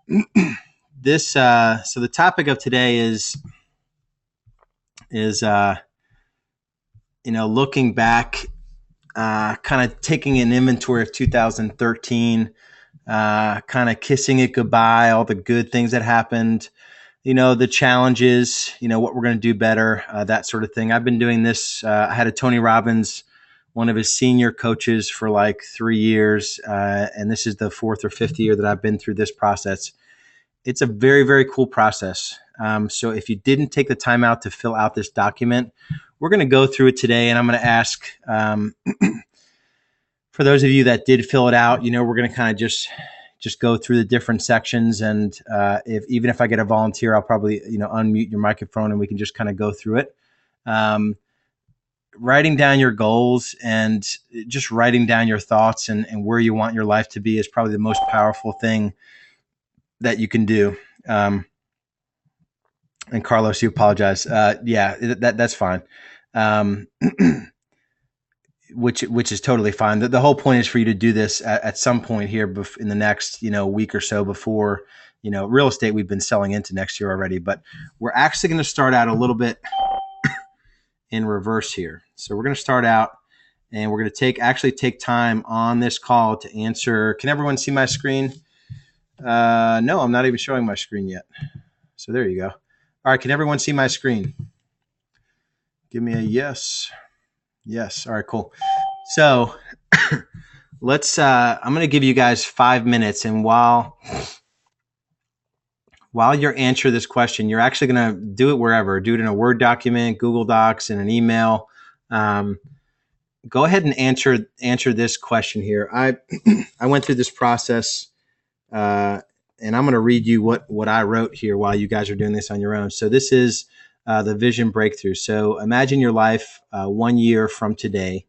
So the topic of today is looking back, kind of taking an inventory of 2013, kind of kissing it goodbye, all the good things that happened, the challenges, what we're going to do better, that sort of thing. I've been doing this. I had a Tony Robbins, one of his senior coaches, for like 3 years, and this is the fourth or fifth year that I've been through this process. It's a very, very cool process. So if you didn't take the time out to fill out this document, we're going to go through it today, and I'm going to ask, for those of you that did fill it out, we're going to kind of just go through the different sections. And even if I get a volunteer, I'll probably, unmute your microphone and we can just kind of go through it. Writing down your goals and just writing down your thoughts and where you want your life to be is probably the most powerful thing that you can do. And Carlos, you apologize. Yeah, that's fine. Which is totally fine. The whole point is for you to do this at some point here in the next, week or so before, real estate we've been selling into next year already, but we're actually going to start out a little bit in reverse here. So we're going to start out and we're going to take time on this call to answer. Can everyone see my screen? No, I'm not even showing my screen yet. So there you go. All right. Can everyone see my screen? Give me a yes. Yes. All right, cool. So I'm going to give you guys 5 minutes. And while you're answering this question, you're actually going to do it wherever. Do it in a Word document, Google Docs, in an email. Go ahead and answer this question here. I went through this process, and I'm going to read you what I wrote here while you guys are doing this on your own. So this is the vision breakthrough. So imagine your life 1 year from today.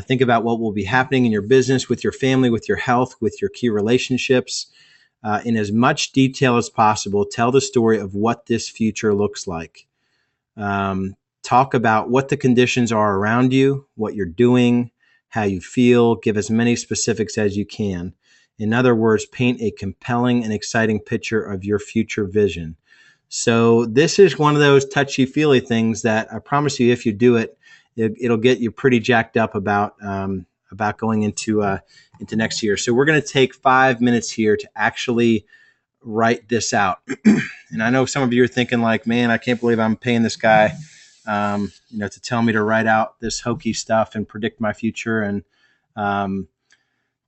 Think about what will be happening in your business, with your family, with your health, with your key relationships. In as much detail as possible, tell the story of what this future looks like. Talk about what the conditions are around you, what you're doing, how you feel. Give as many specifics as you can. In other words, paint a compelling and exciting picture of your future vision. So this is one of those touchy-feely things that I promise you, if you do it, it'll get you pretty jacked up about going into next year. So we're going to take 5 minutes here to actually write this out. And I know some of you are thinking like, man, I can't believe I'm paying this guy, to tell me to write out this hokey stuff and predict my future. And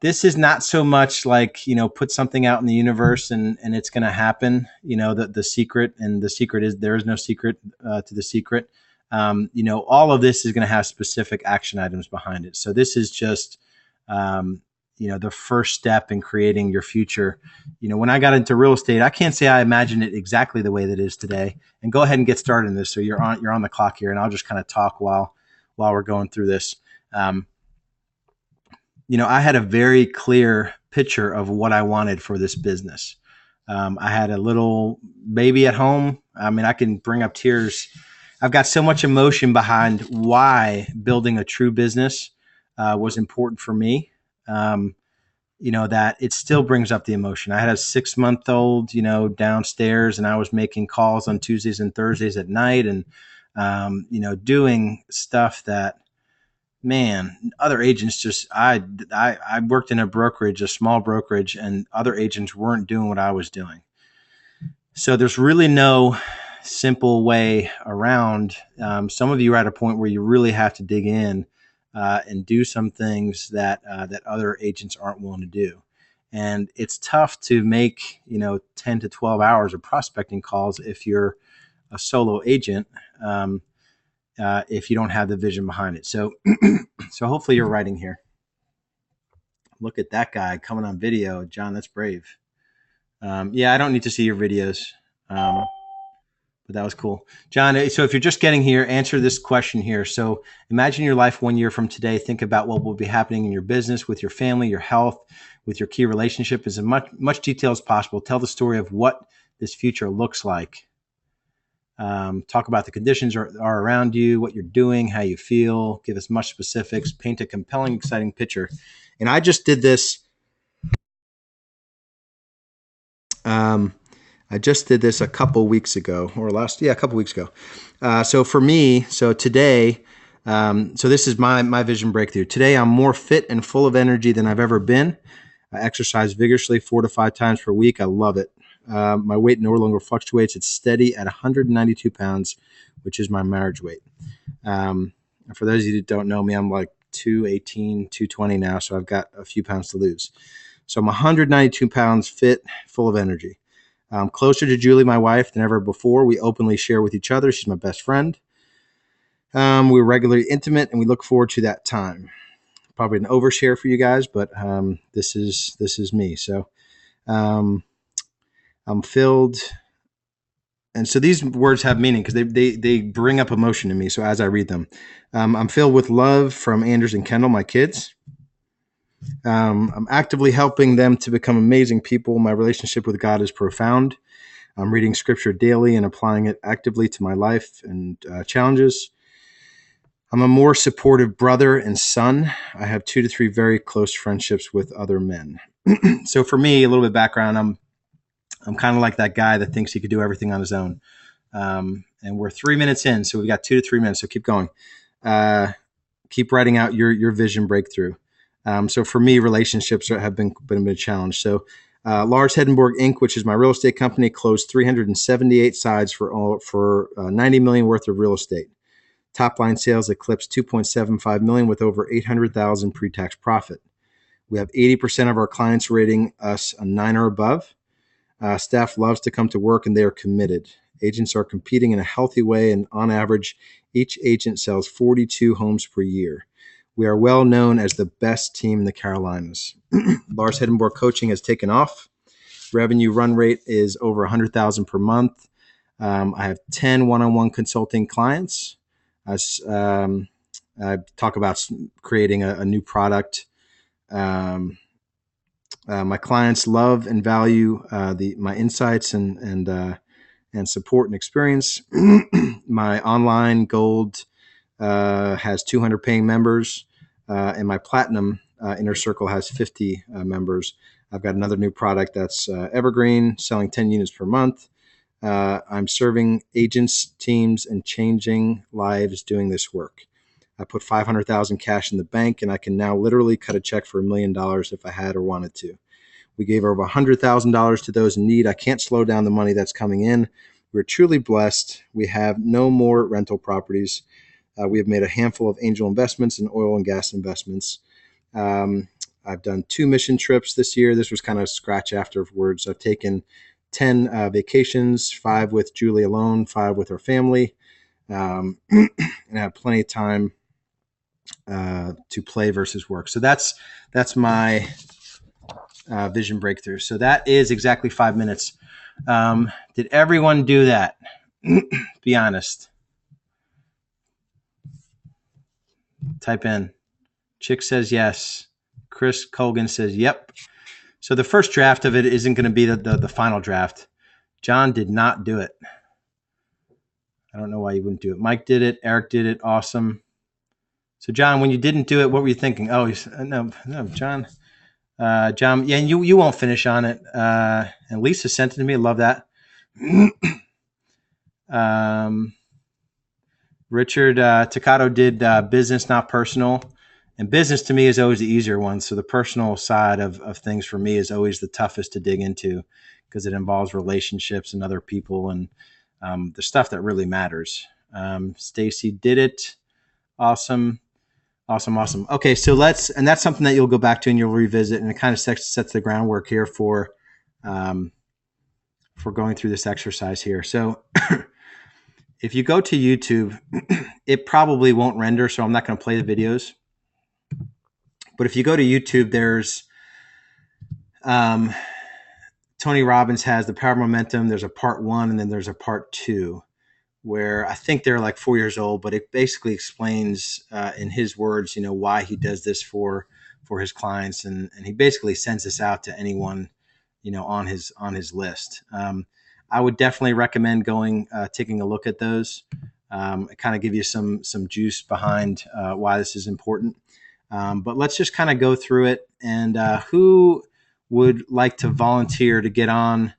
this is not so much like, put something out in the universe and it's going to happen. The secret is there is no secret to the secret. All of this is going to have specific action items behind it. So this is just, the first step in creating your future. When I got into real estate, I can't say I imagined it exactly the way that it is today. And go ahead and get started in this. So you're on the clock here, and I'll just kind of talk while we're going through this. I had a very clear picture of what I wanted for this business. I had a little baby at home. I mean, I can bring up tears. I've got so much emotion behind why building a true business was important for me, that it still brings up the emotion. I had a 6-month-old, downstairs, and I was making calls on Tuesdays and Thursdays at night and, doing stuff that, man, other agents just, I worked in a small brokerage, and other agents weren't doing what I was doing. So there's really no simple way around. Some of you are at a point where you really have to dig in and do some things that other agents aren't willing to do. And it's tough to make, 10 to 12 hours of prospecting calls if you're a solo agent, if you don't have the vision behind it. So hopefully you're writing here. Look at that guy coming on video. John, that's brave. Yeah, I don't need to see your videos. But that was cool. John, so if you're just getting here, answer this question here. So imagine your life 1 year from today. Think about what will be happening in your business, with your family, your health, with your key relationship, as much detail as possible. Tell the story of what this future looks like. Talk about the conditions are around you, what you're doing, how you feel. Give as much specifics. Paint a compelling, exciting picture. And I just did this I just did this a couple weeks ago, or a couple weeks ago. So for me, today, so this is my vision breakthrough. Today, I'm more fit and full of energy than I've ever been. I exercise vigorously 4 to 5 times per week. I love it. My weight no longer fluctuates. It's steady at 192 pounds, which is my marriage weight. And for those of you that don't know me, I'm like 218, 220 now, so I've got a few pounds to lose. So I'm 192 pounds fit, full of energy. I'm closer to Julie, my wife, than ever before. We openly share with each other. She's my best friend. We're regularly intimate, and we look forward to that time. Probably an overshare for you guys, but this is me. So I'm filled, and so these words have meaning because they bring up emotion in me. So as I read them, I'm filled with love from Anders and Kendal, my kids. I'm actively helping them to become amazing people. My relationship with God is profound. I'm reading scripture daily and applying it actively to my life and challenges. I'm a more supportive brother and son. I have 2 to 3 very close friendships with other men. So for me, a little bit of background, I'm kind of like that guy that thinks he could do everything on his own. And we're 3 minutes in, so we've got 2 to 3 minutes. So keep going. Keep writing out your vision breakthrough. So for me, relationships have been a challenge. So Lars Hedenborg Inc., which is my real estate company, closed 378 sides for 90 million worth of real estate. Top line sales eclipsed 2.75 million with over 800,000 pre-tax profit. We have 80% of our clients rating us a 9 or above. Staff loves to come to work and they are committed. Agents are competing in a healthy way, and on average, each agent sells 42 homes per year. We are well known as the best team in the Carolinas. Lars Hedenborg Coaching has taken off. Revenue run rate is over 100,000 per month. I have 10 one-on-one consulting clients. I talk about creating a new product. My clients love and value my insights and support and experience. My online gold has 200 paying members, and my platinum inner circle has 50 members. I've got another new product that's evergreen, selling 10 units per month. I'm serving agents, teams, and changing lives doing this work. I put 500,000 cash in the bank, and I can now literally cut a check for $1 million if I had or wanted to. We gave over $100,000 to those in need. I can't slow down the money that's coming in. We're truly blessed. We have no more rental properties. We have made a handful of angel investments and oil and gas investments. I've done 2 mission trips this year. This was kind of scratch afterwards. I've taken 10 vacations, 5 with Julie alone, 5 with her family. And I have plenty of time to play versus work. So that's my vision breakthrough. So that is exactly 5 minutes. Did everyone do that? Be honest. Type in. Chick says yes. Chris Colgan says yep. So the first draft of it isn't going to be the final draft. John did not do it. I don't know why you wouldn't do it. Mike did it. Eric did it. Awesome. So John, when you didn't do it, what were you thinking? Oh, no, John. John, yeah, and you won't finish on it. And Lisa sent it to me. I love that. Richard Toccato did business, not personal. And business to me is always the easier one. So the personal side of things for me is always the toughest to dig into because it involves relationships and other people and the stuff that really matters. Stacy did it. Awesome. Okay, so and that's something that you'll go back to and you'll revisit, and it kind of sets the groundwork here for going through this exercise here. So if you go to YouTube, it probably won't render, so I'm not going to play the videos. But if you go to YouTube, there's Tony Robbins has the Power of Momentum. There's a part 1, and then there's a part 2. Where I think they're like 4 years old, but it basically explains in his words, why he does this for his clients, and he basically sends this out to anyone, on his list. I would definitely recommend taking a look at those. It kind of give you some juice behind why this is important. But let's just kind of go through it. And who would like to volunteer to get on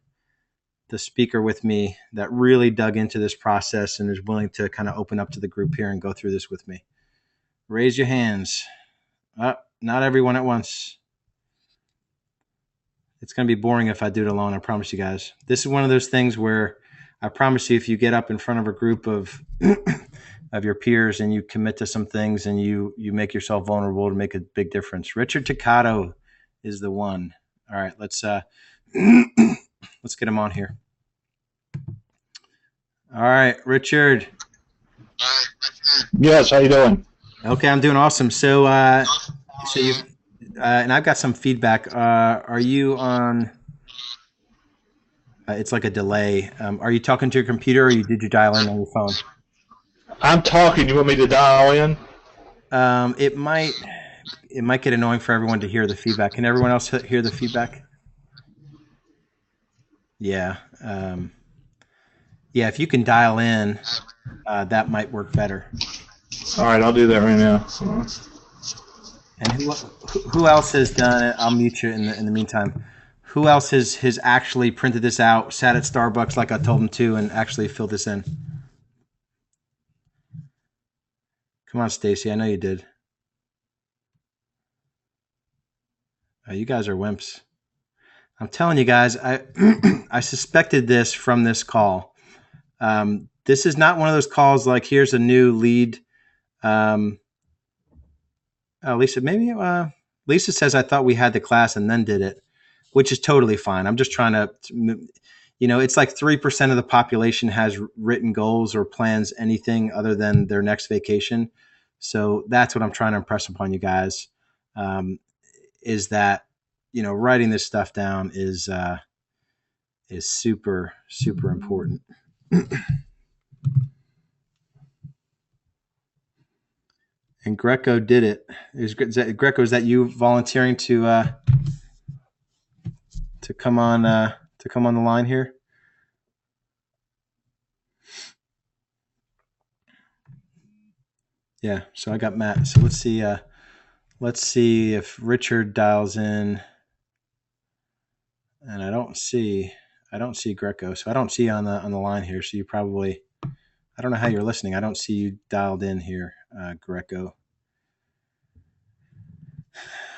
the speaker with me that really dug into this process and is willing to kind of open up to the group here and go through this with me? Raise your hands. Not everyone at once. It's going to be boring if I do it alone. I promise you guys. This is one of those things where I promise you, if you get up in front of a group of of your peers and you commit to some things and you make yourself vulnerable to make a big difference. Richard Toccato is the one. All right, let's let's get him on here. All right, Richard. Yes, how you doing? Okay, I'm doing awesome. So you and I've got some feedback. Are you on? It's like a delay. Are you talking to your computer, or did you dial in on your phone? I'm talking. You want me to dial in? It might get annoying for everyone to hear the feedback. Can everyone else hear the feedback? Yeah. Yeah, if you can dial in, that might work better. All right, I'll do that right now. And who else has done it? I'll mute you in the meantime. Who else has actually printed this out, sat at Starbucks like I told them to, and actually filled this in? Come on, Stacy. I know you did. You guys are wimps. I'm telling you guys, I suspected this from this call. This is not one of those calls like, here's a new lead. Lisa says, I thought we had the class and then did it, which is totally fine. I'm just trying to, it's like 3% of the population has written goals or plans anything other than their next vacation. So that's what I'm trying to impress upon you guys, is that, writing this stuff down is super, super important. And Greco did it. Greco, is that you volunteering to come on the line here? Yeah. So I got Matt. So let's see if Richard dials in. And I don't see Greco. So I don't see you on the line here. So you probably, I don't know how you're listening. I don't see you dialed in here, Greco.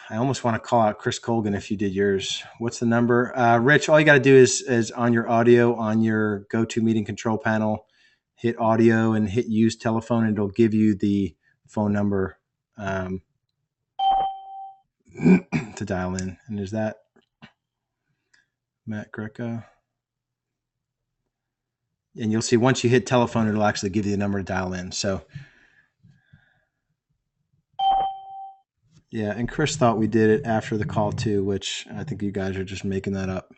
I almost want to call out Chris Colgan if you did yours. What's the number? Rich, all you got to do is on your audio, on your GoToMeeting control panel, hit audio and hit use telephone, and it'll give you the phone number to dial in. And is that Matt Greco? And you'll see once you hit telephone, it'll actually give you the number to dial in. So yeah, and Chris thought we did it after the call too, which I think you guys are just making that up.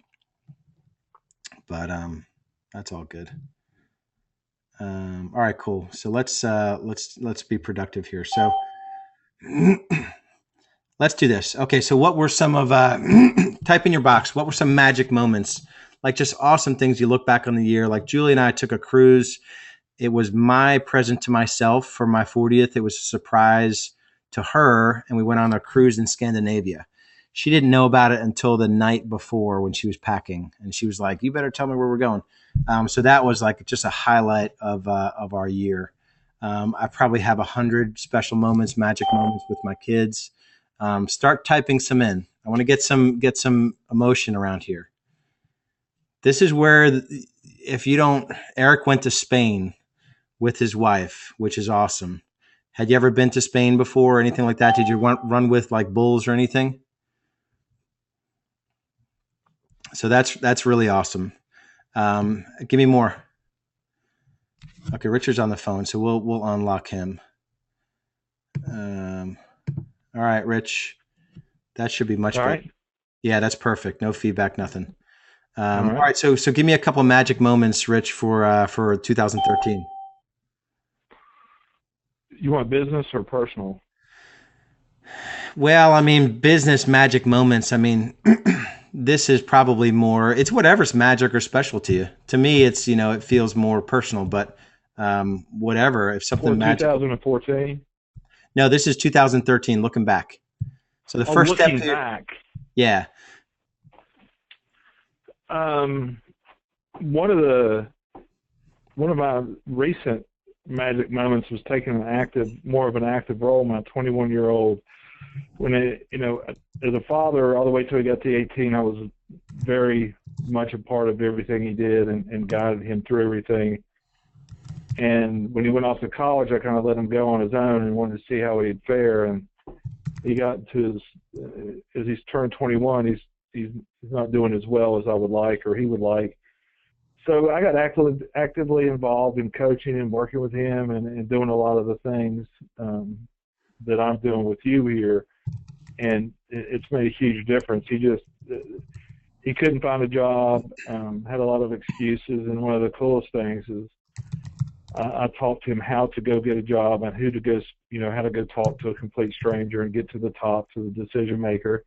But that's all good. All right, cool. So let's be productive here. So let's do this. Okay, so what were some of type in your box? What were some magic moments? Like just awesome things you look back on the year. Like Julie and I took a cruise. It was my present to myself for my 40th. It was a surprise to her, and we went on a cruise in Scandinavia. She didn't know about it until the night before when she was packing, and she was like, "You better tell me where we're going." So that was like just a highlight of our year. I probably have 100 special moments, magic moments with my kids. Start typing some in. I want to get some emotion around here. This is where, Eric went to Spain with his wife, which is awesome. Had you ever been to Spain before or anything like that? Did you run with like bulls or anything? So that's really awesome. Give me more. Okay, Richard's on the phone, so we'll unlock him. All right, Rich. That should be much better. Right. Yeah, that's perfect. No feedback, nothing. All right. So give me a couple of magic moments, Rich, for 2013. You want business or personal? Well, I mean, business magic moments. I mean, this is probably more, it's whatever's magic or special to you. To me, it's, it feels more personal, but whatever. If something magic. 2014? No, this is 2013, looking back. So the first step back. Yeah. one of my recent magic moments was taking more of an active role. My 21-year-old, as a father, all the way till he got to 18, I was very much a part of everything he did and guided him through everything. And when he went off to college, I kind of let him go on his own and wanted to see how he'd fare. And he got to as he's turned 21, he's not doing as well as I would like or he would like. So I got actively involved in coaching and working with him and doing a lot of the things that I'm doing with you here. And it's made a huge difference. He couldn't find a job, had a lot of excuses. And one of the coolest things is I taught him how to go get a job and how to go talk to a complete stranger and get to the top, to the decision maker.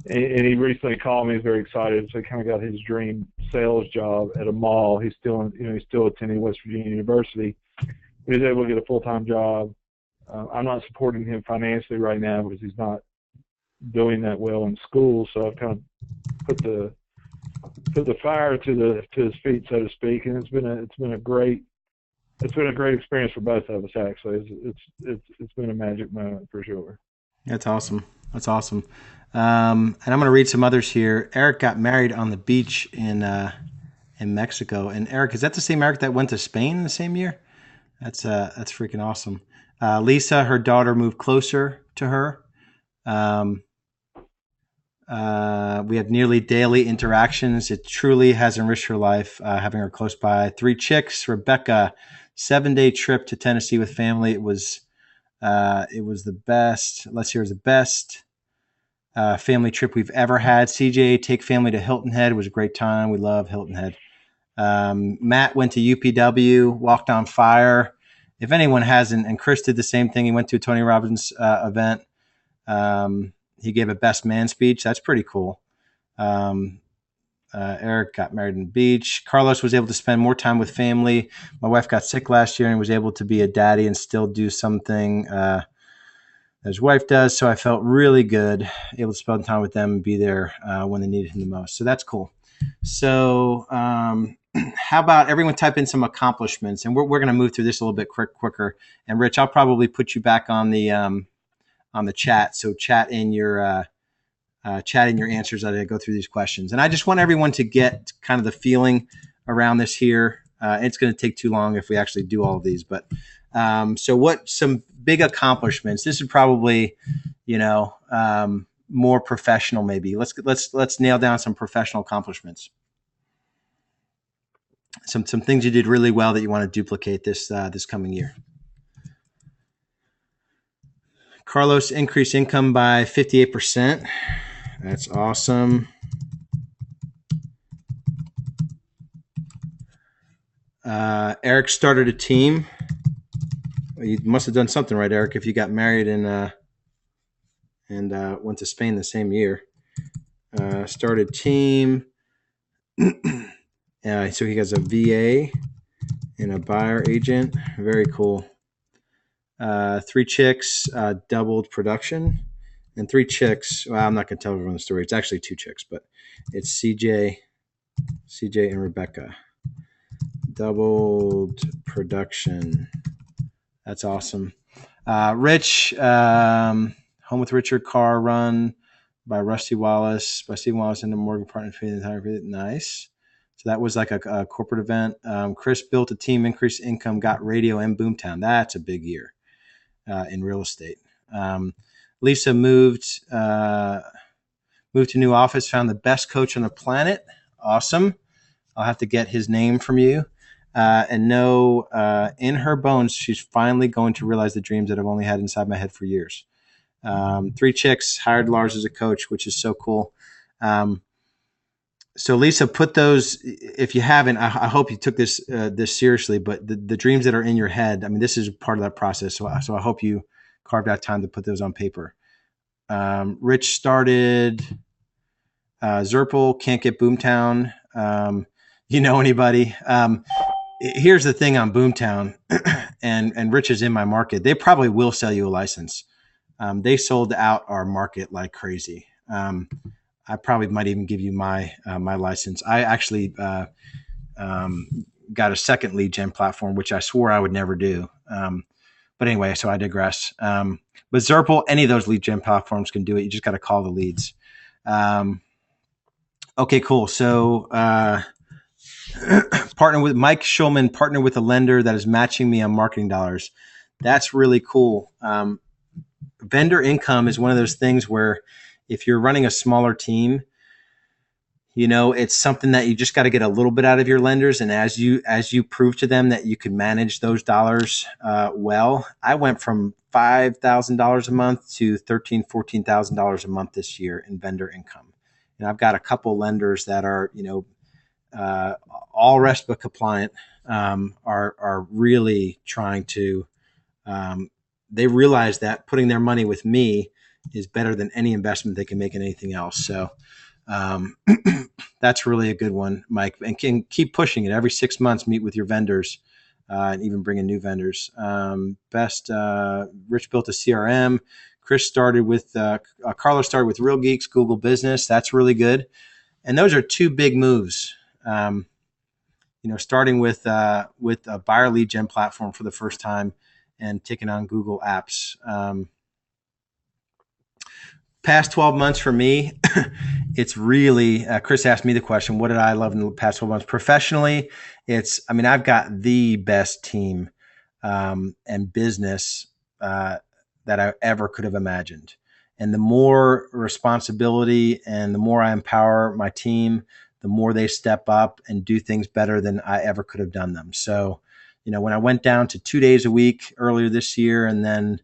And he recently called me. He's very excited. So he kind of got his dream sales job at a mall. He's still attending West Virginia University. He was able to get a full-time job. I'm not supporting him financially right now because he's not doing that well in school. So I've kind of put the fire to his feet, so to speak. And it's been a great experience for both of us. Actually, it's been a magic moment for sure. That's awesome. And I'm going to read some others here. Eric got married on the beach in Mexico. And Eric, is that the same Eric that went to Spain the same year? That's freaking awesome. Lisa, her daughter moved closer to her. We have nearly daily interactions. It truly has enriched her life, having her close by. 3 chicks. Rebecca, 7-day trip to Tennessee with family. It was the best. Let's hear the best family trip we've ever had. CJ, take family to Hilton Head. It was a great time. We love Hilton Head. Matt went to UPW, walked on fire. If anyone hasn't, and Chris did the same thing. He went to a Tony Robbins event. He gave a best man speech. That's pretty cool. Eric got married on the beach. Carlos was able to spend more time with family. My wife got sick last year and was able to be a daddy and still do something his wife does. So I felt really good, able to spend time with them and be there when they needed him the most. So that's cool. So how about everyone type in some accomplishments? And we're going to move through this a little bit quicker. And Rich, I'll probably put you back on the chat. So chat in your answers as I go through these questions. And I just want everyone to get kind of the feeling around this here. It's going to take too long if we actually do all of these, but so what some big accomplishments? This is probably, more professional maybe. Let's nail down some professional accomplishments. Some things you did really well that you want to duplicate this coming year. Carlos increased income by 58%. That's awesome. Eric started a team. You must have done something right, Eric, if you got married and went to Spain the same year. Started team. So he has a VA and a buyer agent. Very cool. 3 chicks, doubled production. And 3 chicks, well, I'm not going to tell everyone the story. It's actually 2 chicks, but it's CJ and Rebecca. Doubled production. That's awesome. Rich, Home with Richard, car run by Rusty Wallace, by Stephen Wallace and the Morgan Partners. Nice. So that was like a corporate event. Chris built a team, increased income, got radio and Boomtown. That's a big year in real estate. Lisa moved to new office, found the best coach on the planet. Awesome. I'll have to get his name from you. And know in her bones, she's finally going to realize the dreams that I've only had inside my head for years. 3 chicks, hired Lars as a coach, which is so cool. So Lisa, put those, if you haven't, I hope you took this seriously, but the dreams that are in your head, I mean, this is part of that process. So I hope you carved out time to put those on paper. Rich started Zerpel, can't get Boomtown. Anybody? Here's the thing on Boomtown, and Rich is in my market. They probably will sell you a license. They sold out our market like crazy. I probably might even give you my license. I actually got a second lead gen platform, which I swore I would never do. But anyway, so I digress. But Zerple, any of those lead gen platforms can do it. You just got to call the leads. Okay, cool. So partner with Mike Schulman, partner with a lender that is matching me on marketing dollars. That's really cool. Vendor income is one of those things where if you're running a smaller team, it's something that you just got to get a little bit out of your lenders. And as you prove to them that you can manage those dollars well, I went from $5,000 a month to $13,000, $14,000 a month this year in vendor income. And I've got a couple lenders that are, all RESPA compliant, are really trying to, they realize that putting their money with me is better than any investment they can make in anything else. So that's really a good one, Mike, and can keep pushing it. Every 6 months, meet with your vendors and even bring in new vendors. Rich built a CRM. Carlos started with Real Geeks, Google Business. That's really good. And those are two big moves. Starting with a buyer lead gen platform for the first time and taking on Google Apps. Past 12 months for me, it's really, Chris asked me the question, what did I love in the past 12 months? Professionally, I've got the best team and business that I ever could have imagined. And the more responsibility and the more I empower my team, the more they step up and do things better than I ever could have done them. So, when I went down to 2 days a week earlier this year and then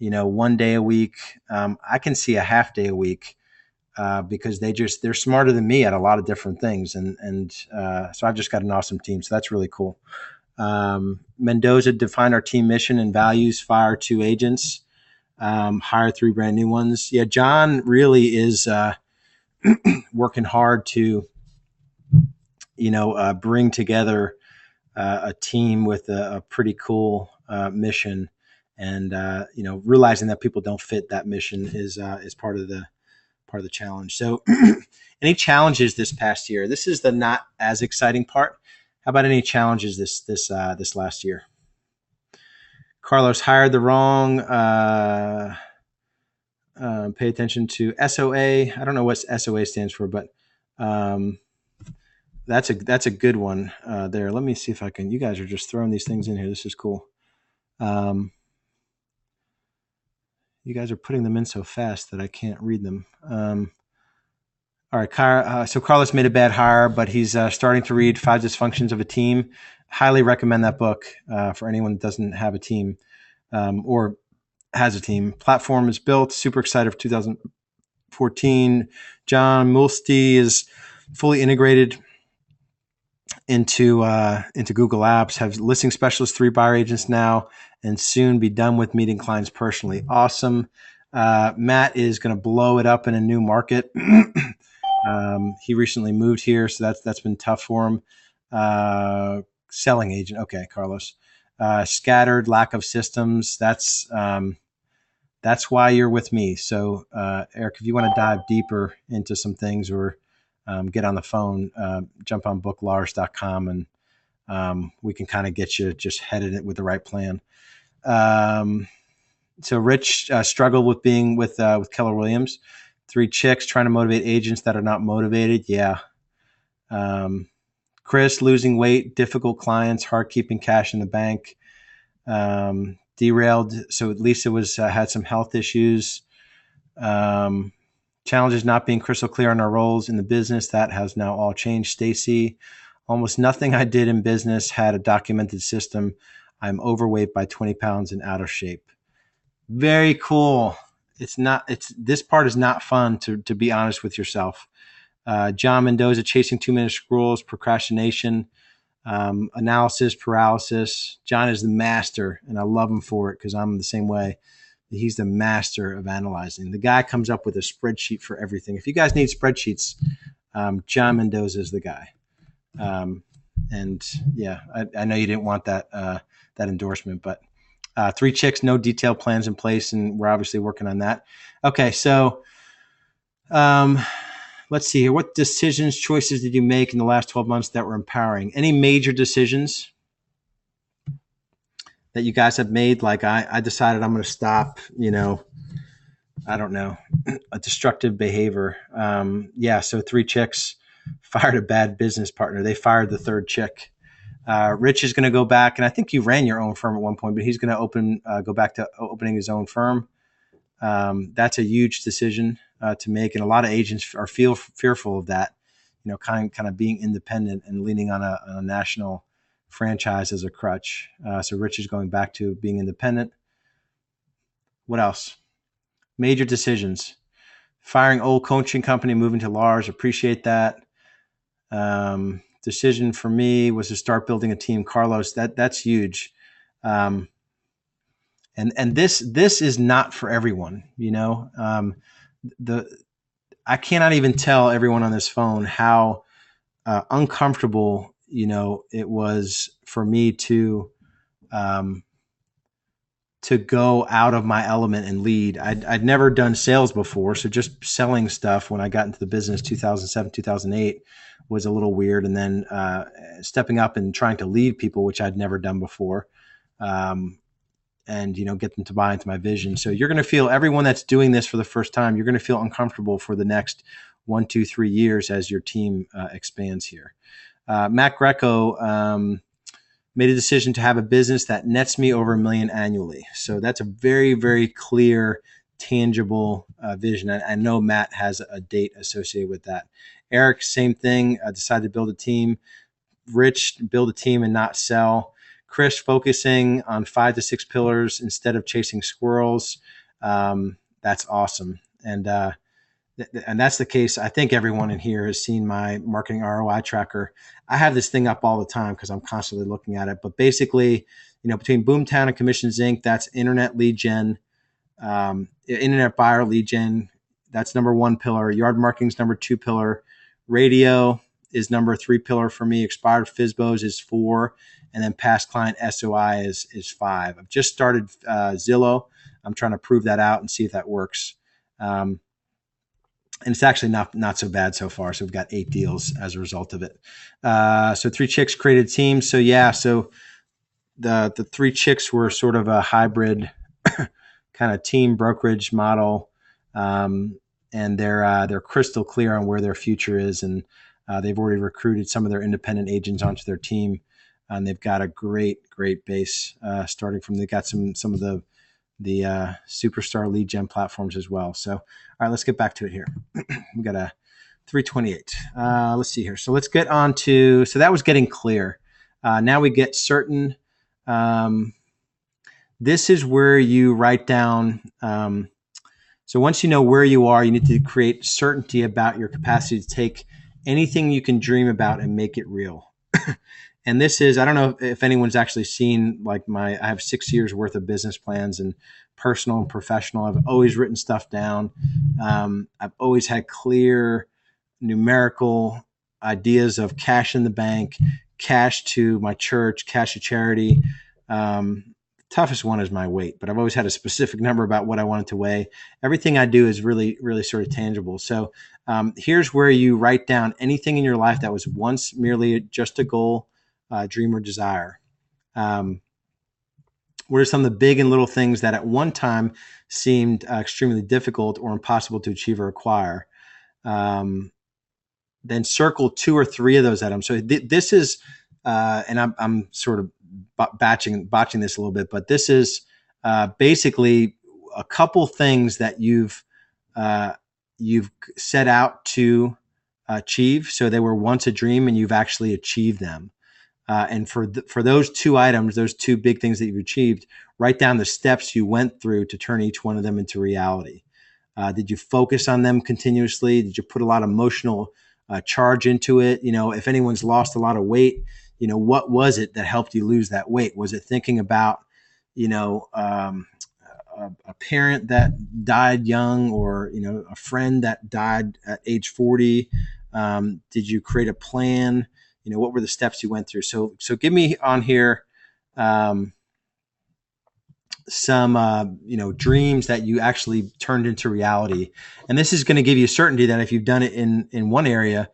1 day a week, I can see a half day a week because they're smarter than me at a lot of different things. And so I've just got an awesome team. So that's really cool. Mendoza defined our team mission and values, fire 2 agents, hire 3 brand new ones. Yeah, John really is working hard to, bring together a team with a pretty cool mission. And realizing that people don't fit that mission is part of the challenge. So, any challenges this past year? This is the not as exciting part. How about any challenges this last year? Carlos hired the wrong. Pay attention to SOA. I don't know what SOA stands for, but that's a good one there. Let me see if I can. You guys are just throwing these things in here. This is cool. You guys are putting them in so fast that I can't read them. All right, so Carlos made a bad hire, but he's starting to read 5 Dysfunctions of a Team. Highly recommend that book for anyone that doesn't have a team or has a team. Platform is built. Super excited for 2014. John Mulsty is fully integrated into Google Apps. Have listing specialists, 3 buyer agents now, and soon be done with meeting clients personally. Awesome. Matt is going to blow it up in a new market. He recently moved here, so that's been tough for him. Selling agent. Okay, Carlos. Scattered, lack of systems. That's why you're with me. So, Eric, if you want to dive deeper into some things or get on the phone, jump on booklars.com and we can kind of get you just headed it with the right plan. So Rich struggled with being with Keller Williams. 3 chicks trying to motivate agents that are not motivated. Yeah. Chris losing weight, difficult clients, hard keeping cash in the bank. Derailed. So Lisa had some health issues. Challenges not being crystal clear on our roles in the business. That has now all changed. Stacy, almost nothing I did in business had a documented system. I'm overweight by 20 pounds and out of shape. Very cool. This part is not fun to be honest with yourself. John Mendoza, chasing 2-minute scrolls, procrastination, analysis, paralysis. John is the master, and I love him for it because I'm the same way. He's the master of analyzing. The guy comes up with a spreadsheet for everything. If you guys need spreadsheets, John Mendoza is the guy. And yeah, I know you didn't want that endorsement, but 3 chicks, no detailed plans in place, and we're obviously working on that. Okay, so let's see here. What decisions, choices did you make in the last 12 months that were empowering? Any major decisions that you guys have made? Like I decided I'm going to stop, I don't know, a destructive behavior. Yeah. So 3 chicks fired a bad business partner. They fired the 3rd chick. Rich is going to go back, and I think you ran your own firm at one point, but he's going to go back to opening his own firm. That's a huge decision to make, and a lot of agents are fearful of that. Kind of being independent and leaning on a national franchise as a crutch. So Rich is going back to being independent. What else? Major decisions. Firing old coaching company, moving to Lars. Appreciate that. Decision for me was to start building a team. Carlos, that's huge. And this is not for everyone. I cannot even tell everyone on this phone how uncomfortable it was for me to go out of my element and lead. I'd never done sales before, so just selling stuff when I got into the business 2007, 2008 was a little weird. And then stepping up and trying to lead people, which I'd never done before, and get them to buy into my vision. So you're going to feel, everyone that's doing this for the first time, you're going to feel uncomfortable for the next 1, 2, 3 years as your team expands here. Matt Greco made a decision to have a business that nets me over $1 million annually. So that's a very, very clear, tangible vision. I know Matt has a date associated with that. Eric, same thing. I decided to build a team. Rich, build a team and not sell. Chris, focusing on 5 to 6 pillars instead of chasing squirrels. That's awesome. And that's the case. I think everyone in here has seen my marketing ROI tracker. I have this thing up all the time because I'm constantly looking at it. But basically, between Boomtown and Commissions Inc., that's internet lead gen, internet buyer lead gen. That's number 1 pillar. Yard marketing is number 2 pillar. Radio is number 3 pillar for me. Expired FSBOs is 4. And then past client SOI is 5. I've just started Zillow. I'm trying to prove that out and see if that works. And it's actually not so bad so far. So we've got 8 deals as a result of it. So 3 chicks created teams. So yeah, so the 3 chicks were sort of a hybrid kind of team brokerage model, and they're crystal clear on where their future is, and they've already recruited some of their independent agents onto their team, and they've got a great base starting from. They got some of the superstar lead gen platforms as well. So, all right, let's get back to it here. We got a 328. Let's see here. So let's get on to, so that was getting clear. Now we get certain. This is where you write down. So once you know where you are, you need to create certainty about your capacity to take anything you can dream about and make it real. And this is, I don't know if anyone's actually seen I have 6 years worth of business plans, and personal and professional. I've always written stuff down. I've always had clear numerical ideas of cash in the bank, cash to my church, cash to charity. Toughest one is my weight, but I've always had a specific number about what I wanted to weigh. Everything I do is really, really sort of tangible. So here's where you write down anything in your life that was once merely just a goal, dream, or desire. What are some of the big and little things that at one time seemed extremely difficult or impossible to achieve or acquire? Then circle 2 or 3 of those items. So this is, and I'm sort of botching this a little bit, but this is basically a couple things that you've set out to achieve. So they were once a dream and you've actually achieved them. And for those 2 items, those 2 big things that you've achieved, write down the steps you went through to turn each one of them into reality. Did you focus on them continuously? Did you put a lot of emotional charge into it? If anyone's lost a lot of weight, what was it that helped you lose that weight? Was it thinking about, a parent that died young, or, a friend that died at age 40? Did you create a plan? What were the steps you went through? So give me on here dreams that you actually turned into reality. And this is going to give you certainty that if you've done it in one area,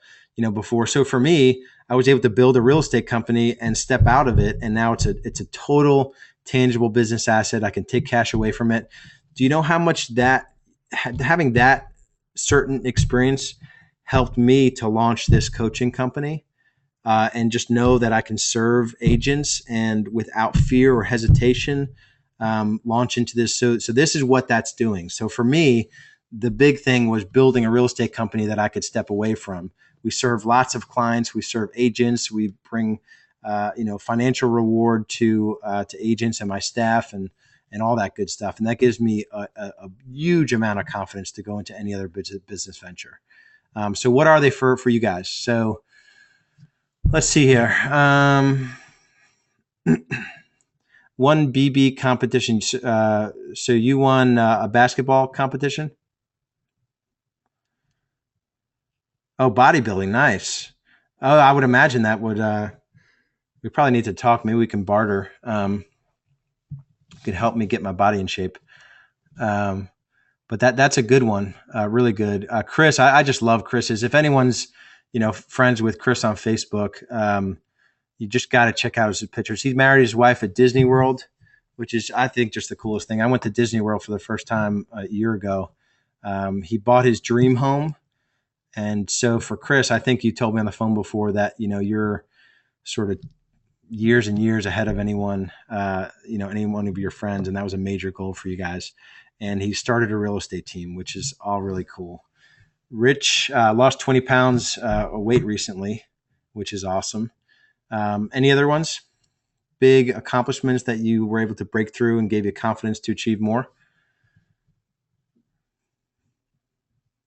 before. So for me, I was able to build a real estate company and step out of it, and now it's a total tangible business asset. I can take cash away from it. Do you know how much that having that certain experience helped me to launch this coaching company? And just know that I can serve agents and without fear or hesitation launch into this. So this is what that's doing. So for me, the big thing was building a real estate company that I could step away from. We serve lots of clients. We serve agents. We bring financial reward to agents and my staff and all that good stuff. And that gives me a huge amount of confidence to go into any other business venture. So what are they for you guys? So let's see here. One BB competition. So you won a basketball competition? Oh, bodybuilding. Nice. Oh, I would imagine that would, we probably need to talk. Maybe we can barter. You could help me get my body in shape. But that's a good one. Really good. Chris, I just love Chris's. If anyone's, friends with Chris on Facebook, you just got to check out his pictures. He's married his wife at Disney World, which is, I think, just the coolest thing. I went to Disney World for the first time a year ago. He bought his dream home. And so for Chris, I think you told me on the phone before that, you're sort of years and years ahead of anyone, any one of your friends. And that was a major goal for you guys. And he started a real estate team, which is all really cool. Rich lost 20 pounds of weight recently, which is awesome. Any other ones? Big accomplishments that you were able to break through and gave you confidence to achieve more?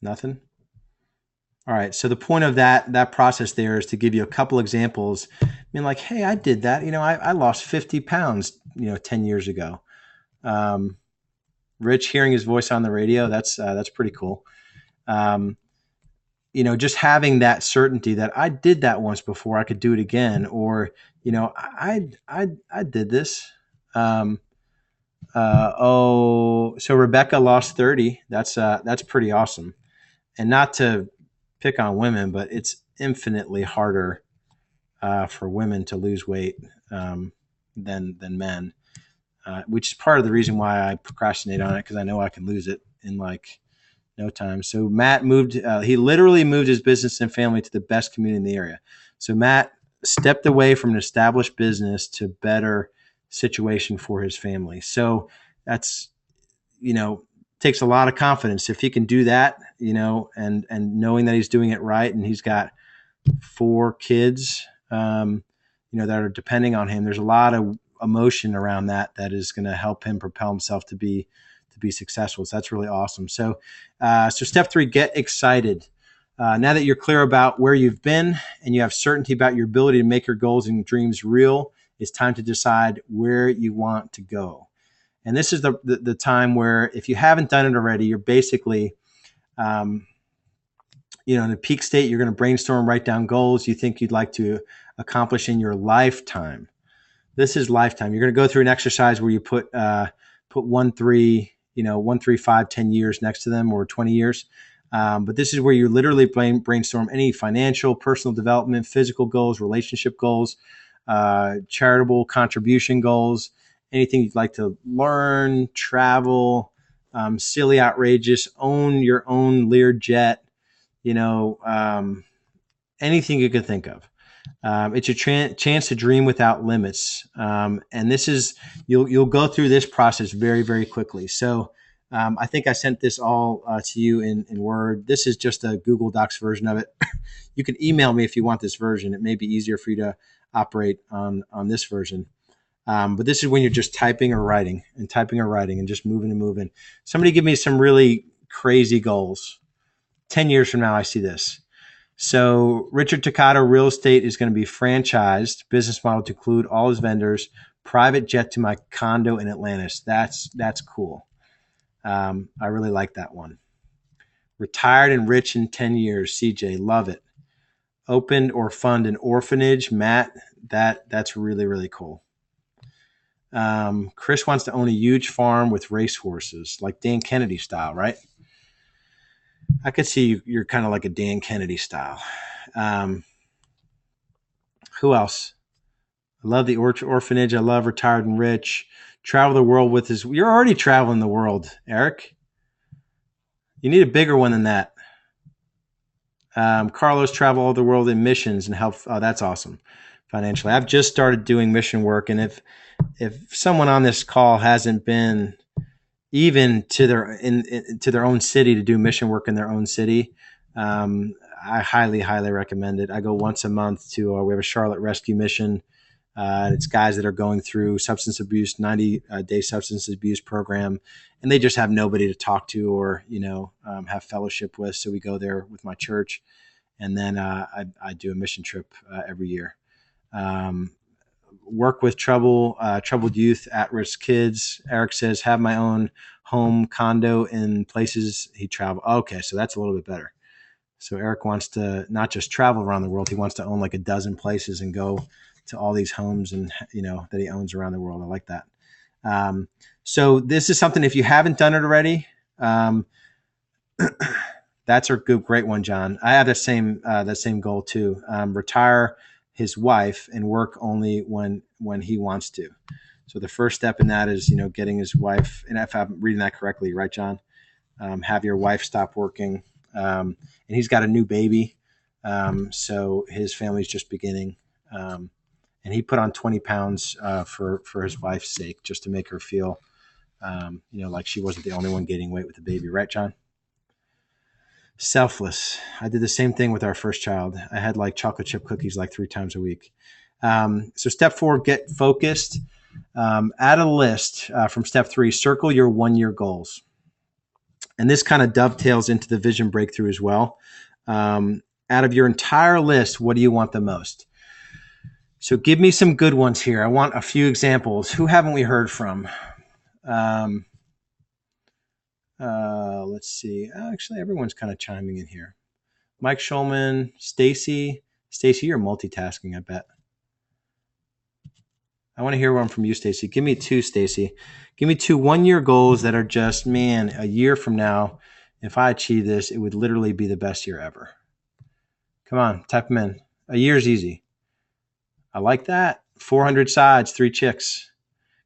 Nothing? All right. So the point of that process there is to give you a couple examples. I mean, like, hey, I did that. I lost 50 pounds, 10 years ago. Rich, hearing his voice on the radio, that's pretty cool. Just having that certainty that I did that once before, I could do it again, or I did this. So Rebecca lost 30. That's pretty awesome. And not to pick on women, but it's infinitely harder for women to lose weight than men, which is part of the reason why I procrastinate on it, because I know I can lose it in like no time. So Matt moved, he literally moved his business and family to the best community in the area. So Matt stepped away from an established business to better situation for his family. So that's, takes a lot of confidence if he can do that, and knowing that he's doing it right. And he's got 4 kids, that are depending on him. There's a lot of emotion around that is going to help him propel himself to be successful. So that's really awesome. So step 3, get excited. Now that you're clear about where you've been and you have certainty about your ability to make your goals and dreams real, it's time to decide where you want to go. And this is the time where, if you haven't done it already, you're basically, in a peak state. You're going to brainstorm, write down goals you think you'd like to accomplish in your lifetime. This is lifetime. You're going to go through an exercise where you put 1, 3, 1, 3, 5, 10 years next to them, or 20 years. But this is where you literally brainstorm any financial, personal development, physical goals, relationship goals, charitable contribution goals, anything you'd like to learn, travel, silly, outrageous, own your own Lear jet, anything you could think of. It's your chance to dream without limits. And this is, you'll go through this process very, very quickly. So I think I sent this all to you in Word. This is just a Google Docs version of it. You can email me if you want this version. It may be easier for you to operate on this version. But this is when you're just typing or writing and just moving and moving. Somebody give me some really crazy goals. 10 years from now, I see this. So Richard Toccato Real Estate is going to be franchised, business model to include all his vendors, private jet to my condo in Atlantis. That's cool. I really like that one. Retired and rich in 10 years. CJ, love it. Opened or fund an orphanage. Matt, that's really, really cool. Chris wants to own a huge farm with racehorses, like Dan Kennedy style, right? I could see you're kind of like a Dan Kennedy style. Who else? I love the orphanage. I love Retired and Rich. Travel the world with his. You're already traveling the world, Eric. You need a bigger one than that. Carlos travel all the world in missions and help. Oh, that's awesome. Financially, I've just started doing mission work, and if someone on this call hasn't been even to their own city to do mission work in their own city, I highly recommend it. I go once a month to we have a Charlotte rescue mission. It's guys that are going through substance abuse, 90-day substance abuse program, and they just have nobody to talk to or have fellowship with. So we go there with my church, and then I do a mission trip every year. Work with troubled youth, at-risk kids. Eric says, have my own home condo in places he traveled. Okay, so that's a little bit better. So Eric wants to not just travel around the world. He wants to own like a dozen places and go to all these homes and that he owns around the world. I like that. So this is something, if you haven't done it already, that's a great one, John. I have that same goal too. Retire his wife and work only when he wants to. So the first step in that is, getting his wife, and if I'm reading that correctly, right, John? Have your wife stop working. And he's got a new baby. So his family's just beginning. And he put on 20 pounds for his wife's sake, just to make her feel, like she wasn't the only one gaining weight with the baby. Right, John? Selfless. I did the same thing with our first child. I had like chocolate chip cookies like 3 times a week. So step 4, get focused. Add a list from step 3, circle your 1-year goals. And this kind of dovetails into the vision breakthrough as well. Out of your entire list, what do you want the most? So give me some good ones here. I want a few examples. Who haven't we heard from? Let's see. Actually, everyone's kind of chiming in here. Mike Schulman, Stacy. Stacy, you're multitasking, I bet. I want to hear one from you, Stacy. Give me 2, Stacy. Give me 2 1-year goals that are just, man, a year from now, if I achieve this, it would literally be the best year ever. Come on, type them in. A year's easy. I like that. 400 sides, 3 chicks.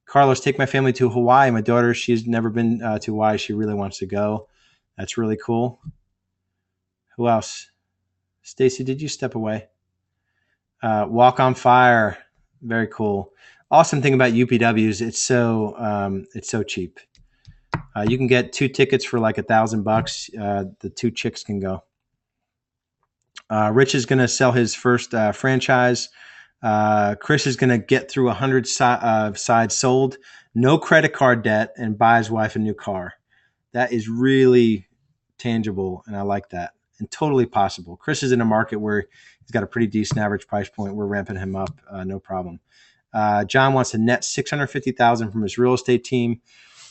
Carlos, take my family to Hawaii. My daughter, she's never been to Hawaii. She really wants to go. That's really cool. Who else? Stacy, did you step away? Walk on Fire. Very cool. Awesome thing about UPWs, it's so cheap. You can get 2 tickets for like $1,000. The 2 chicks can go. Rich is going to sell his first franchise. Chris is going to get through 100 sides sold, no credit card debt, and buy his wife a new car. That is really tangible, and I like that, and totally possible. Chris is in a market where he's got a pretty decent average price point. We're ramping him up, no problem. John wants to net $650,000 from his real estate team.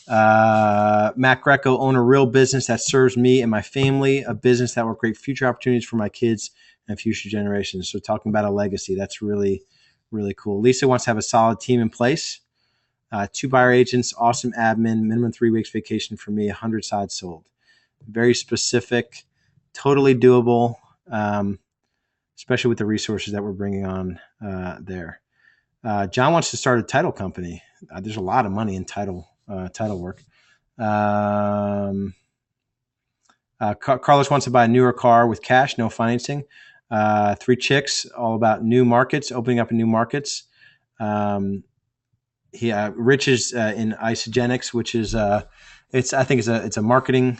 Matt Greco, own a real business that serves me and my family, a business that will create future opportunities for my kids and future generations. So talking about a legacy, that's really, really cool. Lisa wants to have a solid team in place. 2 buyer agents, awesome admin, minimum 3 weeks vacation for me, 100 sides sold. Very specific, totally doable, especially with the resources that we're bringing on there. John wants to start a title company. There's a lot of money in title work. Carlos wants to buy a newer car with cash, no financing. 3 chicks, all about new markets, opening up in new markets. Rich is in Isogenics, which is it's a marketing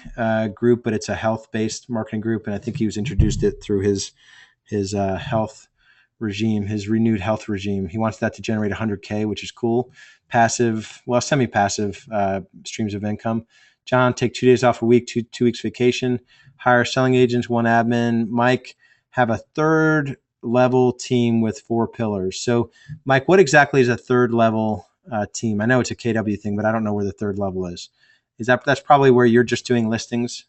group, but it's a health-based marketing group, and I think he was introduced it through his health regime, his renewed health regime. He wants that to generate 100K, which is cool. Passive, well, semi-passive streams of income. John, take 2 days off a week, two weeks vacation. Hire selling agents, 1 admin. Mike, have a 3rd level team with 4 pillars. So, Mike, what exactly is a 3rd level team? I know it's a KW thing, but I don't know where the 3rd level is. That's probably where you're just doing listings?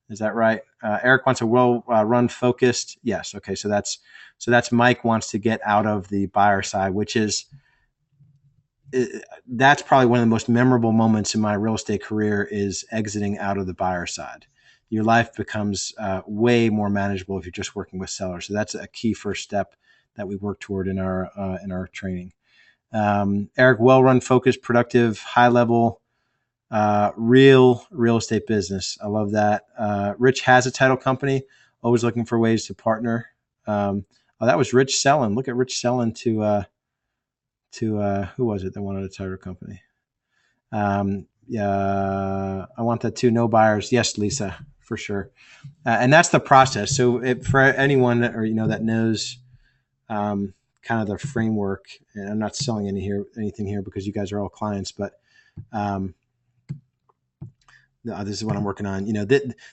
Is that right? Eric wants a well-run focused. Yes. Okay. So that's Mike wants to get out of the buyer side, which is that's probably one of the most memorable moments in my real estate career is exiting out of the buyer side. Your life becomes way more manageable if you're just working with sellers. So that's a key first step that we work toward in our training. Eric, well-run, focused, productive, high-level, real estate business. I love that. Rich has a title company, always looking for ways to partner. That was Rich selling. Look at Rich selling to who was it that wanted a title company? Yeah, I want that too. No buyers. Yes, Lisa, for sure. And that's the process. So for anyone that, or that knows kind of the framework, and I'm not selling anything here because you guys are all clients, but this is what I'm working on.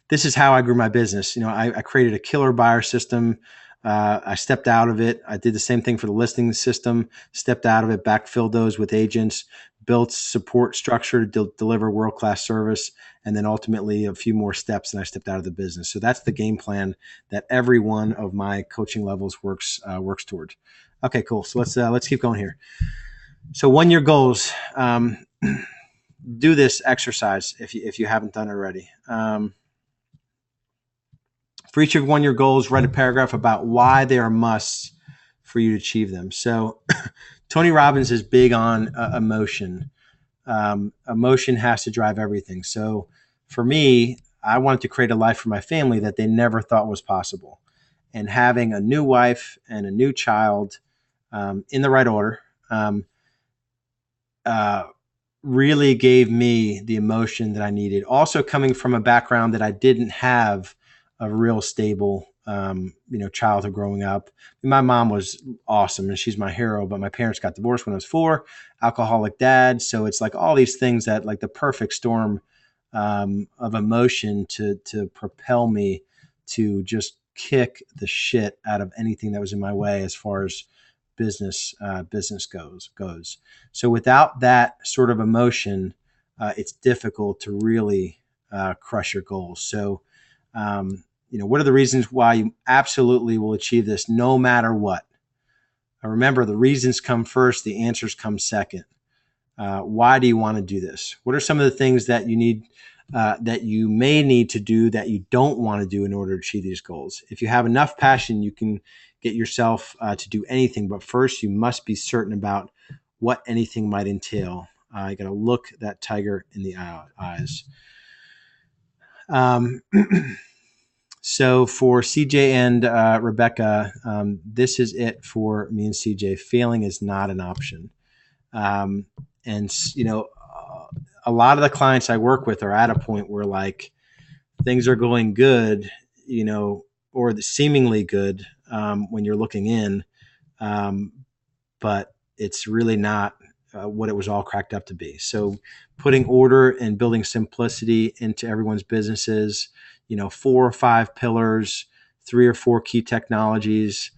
This is how I grew my business. I created a killer buyer system. I stepped out of it. I did the same thing for the listing system, stepped out of it, backfilled those with agents, built support structure to deliver world-class service, and then ultimately a few more steps, and I stepped out of the business. So that's the game plan that every one of my coaching levels works toward. Okay, cool. So let's keep going here. So 1 year goals. Do this exercise if you haven't done it already. For each of 1 year goals, write a paragraph about why they are musts for you to achieve them. So Tony Robbins is big on emotion. Emotion has to drive everything. So for me, I wanted to create a life for my family that they never thought was possible. And having a new wife and a new child in the right order really gave me the emotion that I needed. Also coming from a background that I didn't have a real stable, childhood growing up. My mom was awesome and she's my hero, but my parents got divorced when I was 4, alcoholic dad. So it's like all these things that like the perfect storm of emotion to propel me to just kick the shit out of anything that was in my way as far as business goes. So without that sort of emotion, it's difficult to really crush your goals. So, what are the reasons why you absolutely will achieve this no matter what? Remember, the reasons come first, the answers come second. Why do you want to do this? What are some of the things that you need, that you may need to do that you don't want to do in order to achieve these goals? If you have enough passion, you can get yourself to do anything. But first, you must be certain about what anything might entail. You got to look that tiger in the eyes. So for CJ and Rebecca, this is it for me and CJ. Failing is not an option. And, a lot of the clients I work with are at a point where like things are going good, or seemingly good when you're looking in. But it's really not what it was all cracked up to be. So putting order and building simplicity into everyone's businesses, 4 or 5 pillars, 3 or 4 key technologies,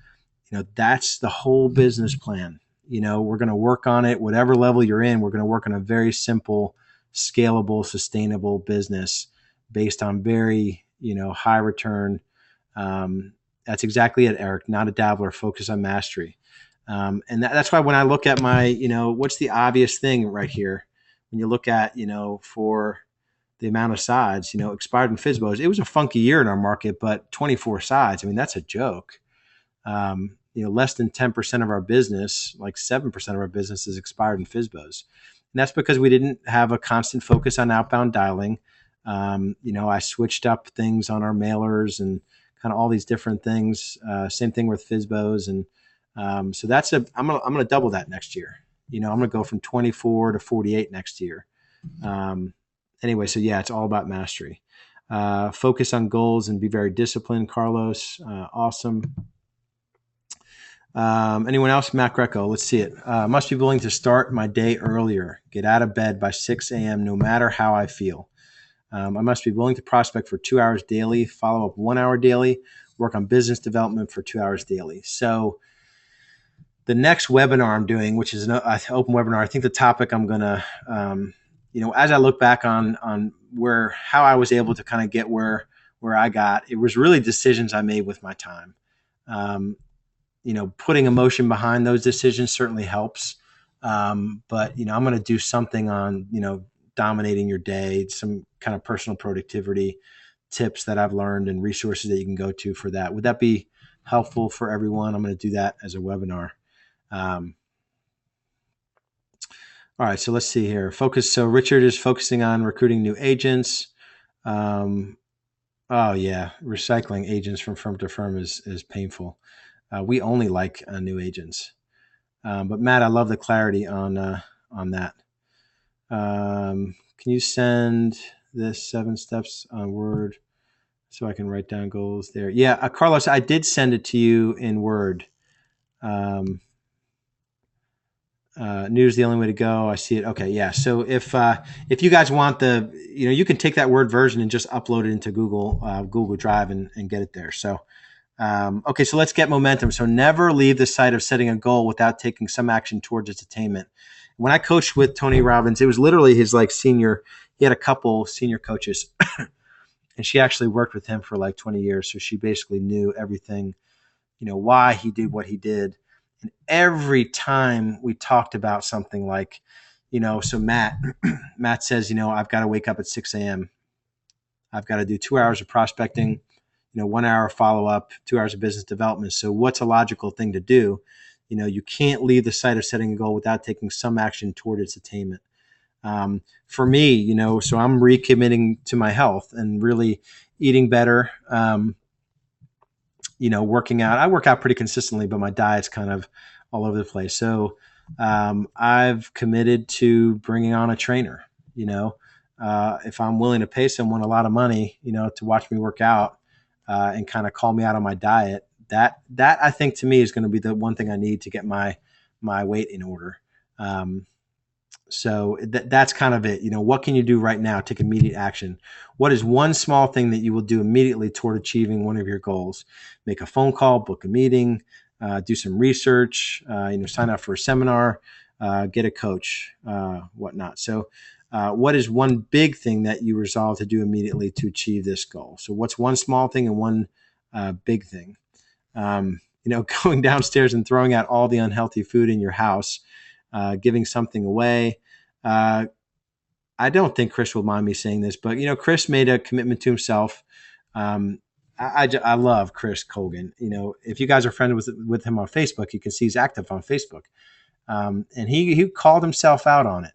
that's the whole business plan. We're going to work on it, whatever level you're in, we're going to work on a very simple, scalable, sustainable business based on very, high return. That's exactly it, Eric, not a dabbler, focus on mastery. And that's why when I look at my, what's the obvious thing right here? When you look at, for the amount of sides, expired and FSBOs, it was a funky year in our market, but 24 sides, that's a joke. Less than 10% of our business, like 7% of our business is expired and FSBOs. And that's because we didn't have a constant focus on outbound dialing. I switched up things on our mailers and kind of all these different things. Same thing with FSBOs. And so I'm going to double that next year. I'm going to go from 24 to 48 next year. Anyway, so yeah, it's all about mastery. Focus on goals and be very disciplined, Carlos. Awesome. Anyone else? Matt Greco, let's see it. Must be willing to start my day earlier. Get out of bed by 6 a.m. no matter how I feel. I must be willing to prospect for 2 hours daily, follow up 1 hour daily, work on business development for 2 hours daily. So the next webinar I'm doing, which is an open webinar, I think the topic I'm going to, as I look back on how I was able to kind of get where I got, it was really decisions I made with my time. Putting emotion behind those decisions certainly helps. But, I'm going to do something on, dominating your day, some kind of personal productivity tips that I've learned and resources that you can go to for that. Would that be helpful for everyone? I'm going to do that as a webinar. All right, so let's see here. Focus. So Richard is focusing on recruiting new agents. Oh yeah, recycling agents from firm to firm is painful. We only like new agents. But Matt, I love the clarity on that. Can you send this 7 steps on Word so I can write down goals there? Yeah, Carlos, I did send it to you in Word. News the only way to go. I see it. Okay, yeah. So if you guys want you can take that Word version and just upload it into Google Drive and get it there. So okay, so let's get momentum. So never leave the site of setting a goal without taking some action towards its attainment. When I coached with Tony Robbins, it was literally his senior. He had a couple senior coaches, and she actually worked with him for 20 years. So she basically knew everything, why he did what he did. And every time we talked about something so Matt says, I've got to wake up at 6 a.m. I've got to do 2 hours of prospecting, 1 hour follow up, 2 hours of business development. So what's a logical thing to do? You can't leave the site of setting a goal without taking some action toward its attainment. For me, so I'm recommitting to my health and really eating better, working out. I work out pretty consistently, but my diet's kind of all over the place. So I've committed to bringing on a trainer, if I'm willing to pay someone a lot of money, to watch me work out and kind of call me out on my diet, that I think to me is going to be the one thing I need to get my weight in order. So that's kind of it. What can you do right now? Take immediate action. What is one small thing that you will do immediately toward achieving one of your goals? Make a phone call, book a meeting, do some research, sign up for a seminar, get a coach, whatnot. So what is one big thing that you resolve to do immediately to achieve this goal? So what's one small thing and one big thing? Going downstairs and throwing out all the unhealthy food in your house, giving something away. I don't think Chris will mind me saying this, but Chris made a commitment to himself. I love Chris Colgan. If you guys are friends with him on Facebook, you can see he's active on Facebook. And he called himself out on it.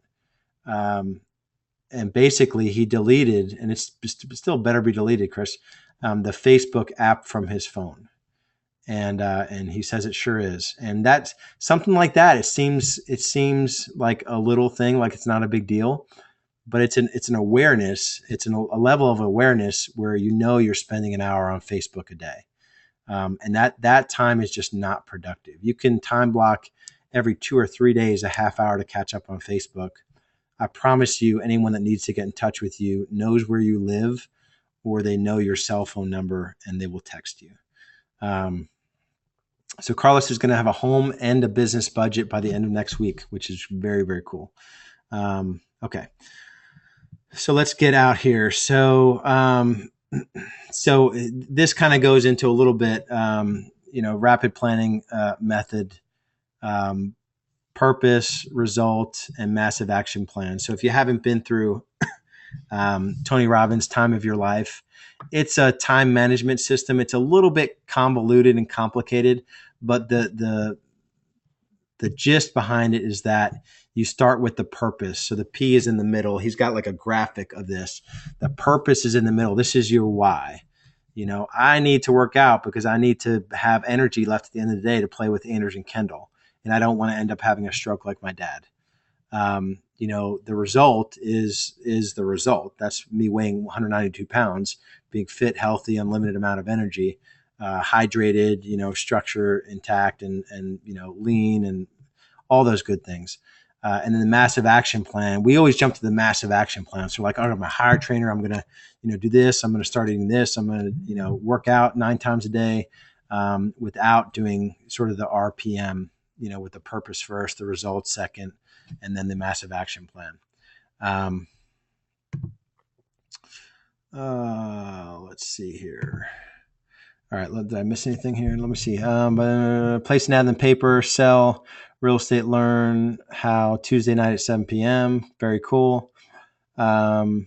And basically he deleted, and it's still better be deleted, Chris, the Facebook app from his phone. And he says it sure is. And that's something like that. It seems like a little thing, like it's not a big deal, but it's an awareness. It's a level of awareness where you're spending an hour on Facebook a day. And that time is just not productive. You can time block every 2 or 3 days, a half hour to catch up on Facebook. I promise you, anyone that needs to get in touch with you knows where you live, or they know your cell phone number and they will text you. So Carlos is going to have a home and a business budget by the end of next week, which is very, very cool. Okay. So let's get out here. So this kind of goes into a little bit, rapid planning method, purpose, result, and massive action plan. So if you haven't been through Tony Robbins' Time of Your Life, it's a time management system. It's a little bit convoluted and complicated, but the gist behind it is that you start with the purpose. So the P is in the middle. He's got like a graphic of this. The purpose is in the middle. This is your why. I need to work out because I need to have energy left at the end of the day to play with Anders and Kendal. And I don't want to end up having a stroke like my dad. The result is the result. That's me weighing 192 pounds, being fit, healthy, unlimited amount of energy, hydrated, structure intact and lean and all those good things. And then the massive action plan, we always jump to the massive action plan. So I'm going to hire a trainer. I'm going to, do this. I'm going to start eating this. I'm going to, work out 9 times a day without doing sort of the RPM, with the purpose first, the results second, and then the massive action plan. Let's see here. All right, did I miss anything here? Let me see. Place an ad in the paper, sell, Real estate learn how Tuesday night at 7 p.m. Very cool. Oh,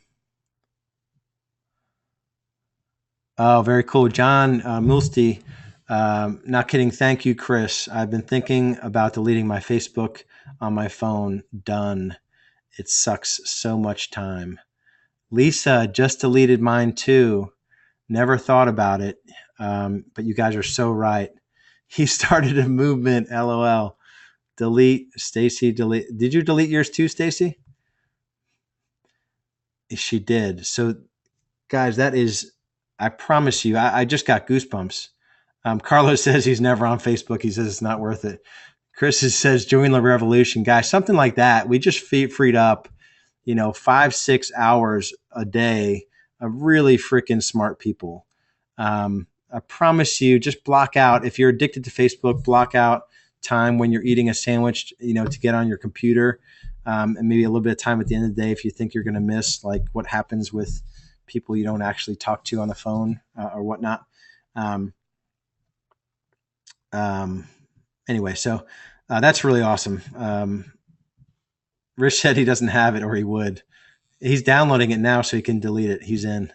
very cool. John Mulsty. Not kidding. Thank you, Chris. I've been thinking about deleting my Facebook on my phone. Done. It sucks so much time. Lisa just deleted mine too. Never thought about it. But you guys are so right. He started a movement. LOL. Delete. Stacy, delete. Did you delete yours too, Stacy? She did. So, guys, that is, I promise you, I just got goosebumps. Carlos says he's never on Facebook. He says it's not worth it. Chris says join the revolution, guys. Something like that. We just freed up, 5-6 hours a day of really freaking smart people. I promise you, just block out, if you're addicted to Facebook, block out time when you're eating a sandwich, to get on your computer, and maybe a little bit of time at the end of the day if you think you're going to miss like what happens with people you don't actually talk to on the phone or whatnot. Anyway, so that's really awesome. Rich said he doesn't have it, or he would. He's downloading it now so he can delete it. He's in.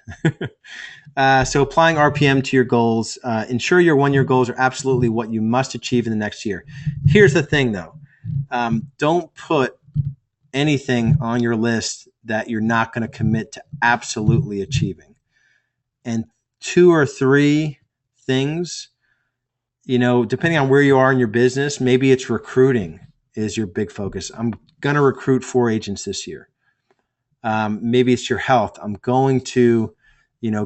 So applying RPM to your goals. Ensure your 1 year goals are absolutely what you must achieve in the next year. Here's the thing, though. Don't put anything on your list that you're not going to commit to absolutely achieving. And 2 or 3 things, depending on where you are in your business, maybe it's recruiting is your big focus. I'm going to recruit 4 agents this year. Maybe it's your health. I'm going to,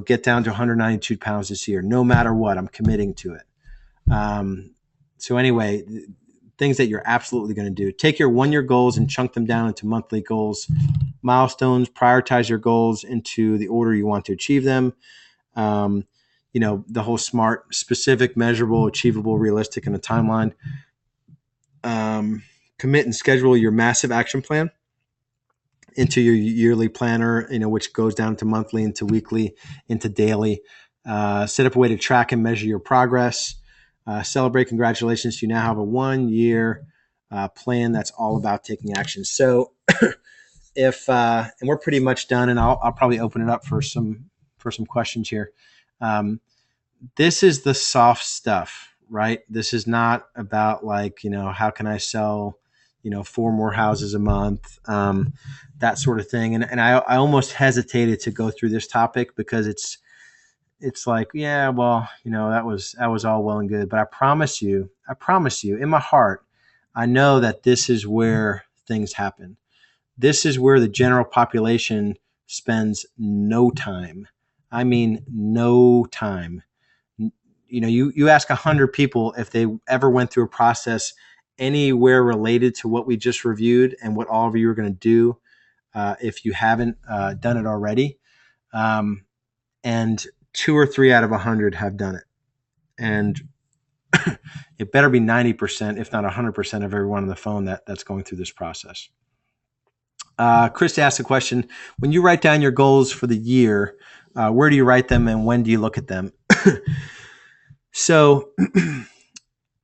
get down to 192 pounds this year. No matter what, I'm committing to it. So anyway, things that you're absolutely going to do. Take your 1 year goals and chunk them down into monthly goals, milestones. Prioritize your goals into the order you want to achieve them. The whole SMART: specific, measurable, achievable, realistic, and a timeline. Commit and schedule your massive action plan into your yearly planner, which goes down to monthly, into weekly, into daily. Set up a way to track and measure your progress. Celebrate. Congratulations. You now have a 1 year plan that's all about taking action. So if, and we're pretty much done, and I'll probably open it up for some questions here. This is the soft stuff, right? This is not about like, how can I sell, 4 more houses a month, that sort of thing. And I almost hesitated to go through this topic because it's like, yeah, well, that was all well and good, but I promise you in my heart, I know that this is where things happen. This is where the general population spends no time. I mean, no time. You ask 100 people if they ever went through a process anywhere related to what we just reviewed and what all of you are going to do if you haven't done it already. And 2 or 3 out of 100 have done it. And it better be 90%, if not 100% of everyone on the phone that's going through this process. Chris asked a question. When you write down your goals for the year, where do you write them and when do you look at them? So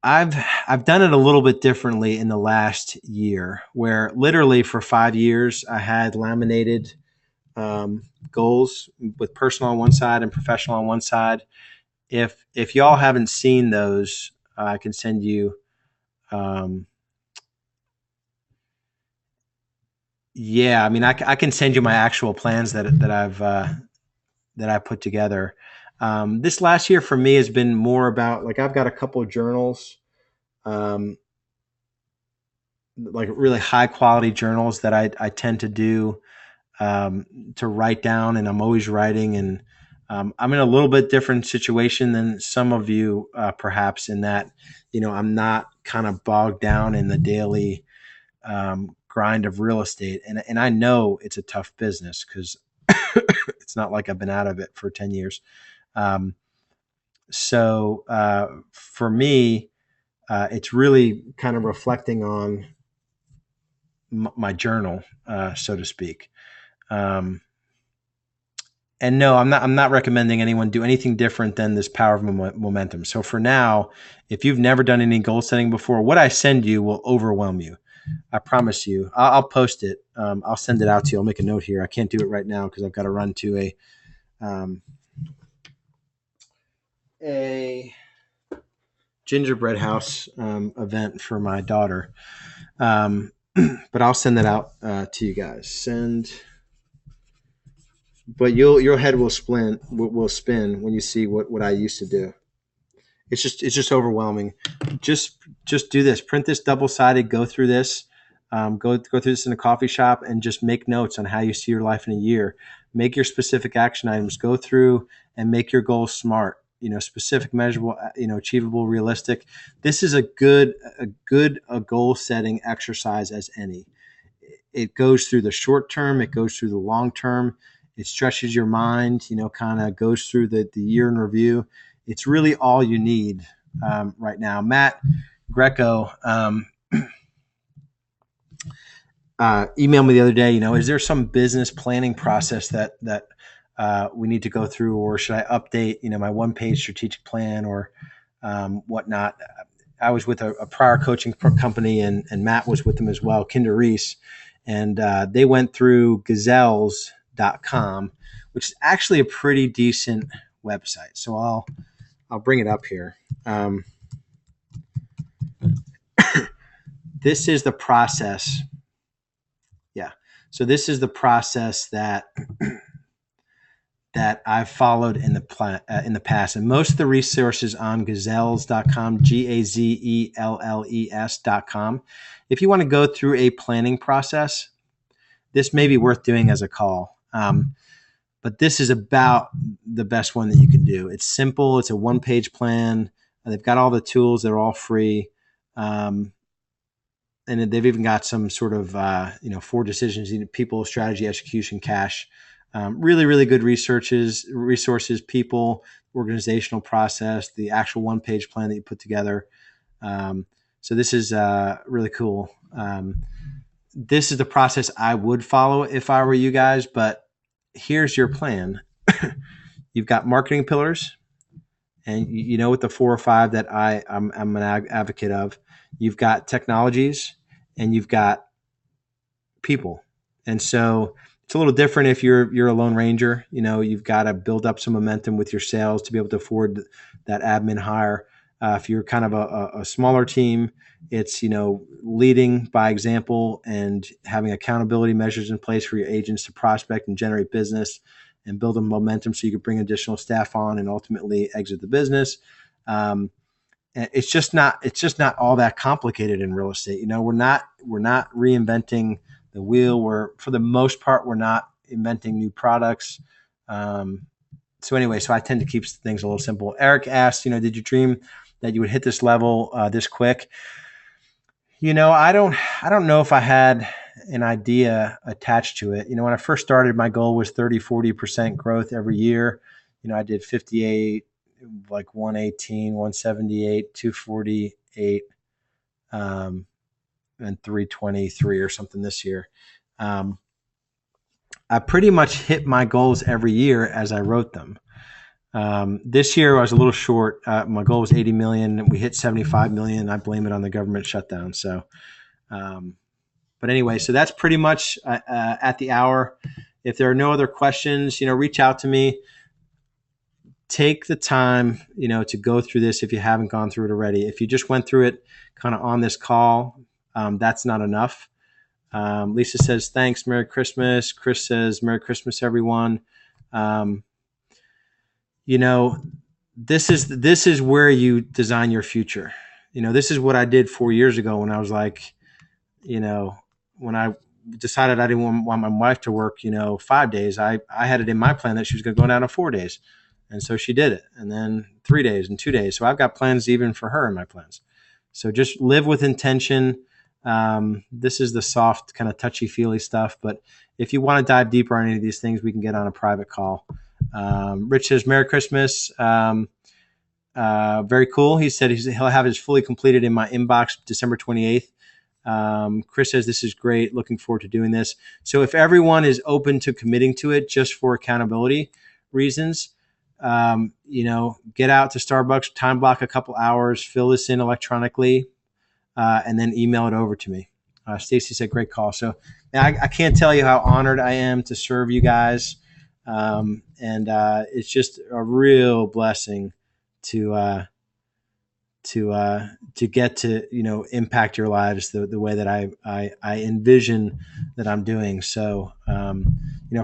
I've done it a little bit differently in the last year, where literally for 5 years I had laminated goals with personal on one side and professional on one side. If y'all haven't seen those, I can send you. Yeah, I mean, I can send you my actual plans that I put together. This last year for me has been more about, like, I've got a couple of journals, like really high quality journals that I tend to do to write down, and I'm always writing. And I'm in a little bit different situation than some of you, perhaps, in that, I'm not kind of bogged down in the daily grind of real estate. And I know it's a tough business because it's not like I've been out of it for 10 years. So for me, it's really kind of reflecting on my journal, so to speak. And no, I'm not recommending anyone do anything different than this power of momentum. So for now, if you've never done any goal setting before, what I send you will overwhelm you. I promise you. I'll post it. I'll send it out to you. I'll make a note here. I can't do it right now because I've got to run to a gingerbread house event for my daughter. But I'll send that out to you guys. But your head will spin when you see what I used to do. It's just overwhelming. Just do this. Print this double sided. Go through this. Go through this in a coffee shop and just make notes on how you see your life in a year. Make your specific action items. Go through and make your goals smart. Specific, measurable, achievable, realistic. This is a good goal setting exercise as any. It goes through the short term. It goes through the long term. It stretches your mind. Kind of goes through the year in review. It's really all you need right now. Matt Greco emailed me the other day. Is there some business planning process that we need to go through, or should I update my one-page strategic plan or whatnot? I was with a prior coaching company, and Matt was with them as well, Kinder Reese, and they went through gazelles.com, which is actually a pretty decent website. So I'll bring it up here. This is the process. Yeah. So this is the process that I've followed in the past. And most of the resources on gazelles.com, GAZELLES.com. If you want to go through a planning process, this may be worth doing as a call. But this is about the best one that you can do. It's simple. It's a one-page plan. They've got all the tools. They're all free. And they've even got some sort of, 4 decisions: people, strategy, execution, cash. Really, really good resources, people, organizational process, the actual one-page plan that you put together. So this is really cool. This is the process I would follow if I were you guys, but here's your plan. You've got marketing pillars, and what the 4 or 5 that I'm an advocate of. You've got technologies, and you've got people. And so it's a little different if you're a lone ranger. You've got to build up some momentum with your sales to be able to afford that admin hire. If you're kind of a smaller team, it's leading by example and having accountability measures in place for your agents to prospect and generate business and build a momentum so you can bring additional staff on and ultimately exit the business. It's just not all that complicated in real estate. We're not reinventing the wheel. For the most part, we're not inventing new products. So I tend to keep things a little simple. Eric asked, did you dream that you would hit this level this quick? I don't know if I had an idea attached to it. When I first started, my goal was 30-40% growth every year. I did 58, like 118, 178, 248, and 323 or something this year. I pretty much hit my goals every year as I wrote them. This year I was a little short. My goal was 80 million. We hit 75 million. I blame it on the government shutdown. So, but anyway, so that's pretty much at the hour. If there are no other questions, reach out to me. Take the time, to go through this if you haven't gone through it already. If you just went through it kind of on this call, that's not enough. Lisa says, thanks. Merry Christmas. Chris says, Merry Christmas, everyone. This is where you design your future. This is what I did 4 years ago when I was like, when I decided I didn't want my wife to work, 5 days. I had it in my plan that she was going to go down to 4 days. And so she did it. And then 3 days and 2 days. So I've got plans even for her in my plans. So just live with intention. This is the soft, kind of touchy-feely stuff. But if you want to dive deeper on any of these things, we can get on a private call. Rich says, Merry Christmas. Very cool. He said he'll have his fully completed in my inbox December 28th. Chris says, this is great. Looking forward to doing this. So if everyone is open to committing to it just for accountability, reasons, get out to Starbucks, time block a couple hours, fill this in electronically, and then email it over to me. Stacy said, great call. So I can't tell you how honored I am to serve you guys. And it's just a real blessing to get to impact your lives the way that I envision that I'm doing. So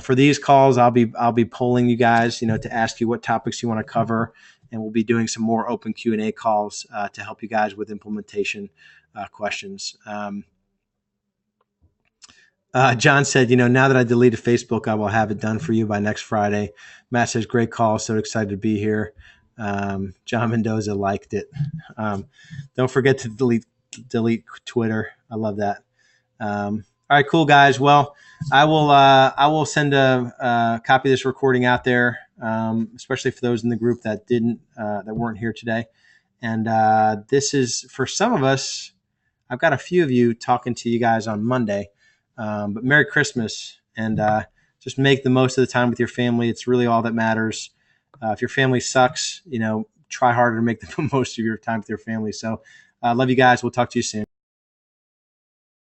for these calls, I'll be polling you guys to ask you what topics you want to cover, and we'll be doing some more open Q&A calls to help you guys with implementation questions. John said, now that I deleted Facebook, I will have it done for you by next Friday. Matt says, great call. So excited to be here. John Mendoza liked it. Don't forget to delete Twitter. I love that. All right, cool guys. Well, I will send a copy of this recording out there, especially for those in the group that weren't here today. And this is for some of us. I've got a few of you talking to you guys on Monday. But Merry Christmas, and just make the most of the time with your family. It's really all that matters. If your family sucks, try harder to make the most of your time with your family. So love you guys. We'll talk to you soon.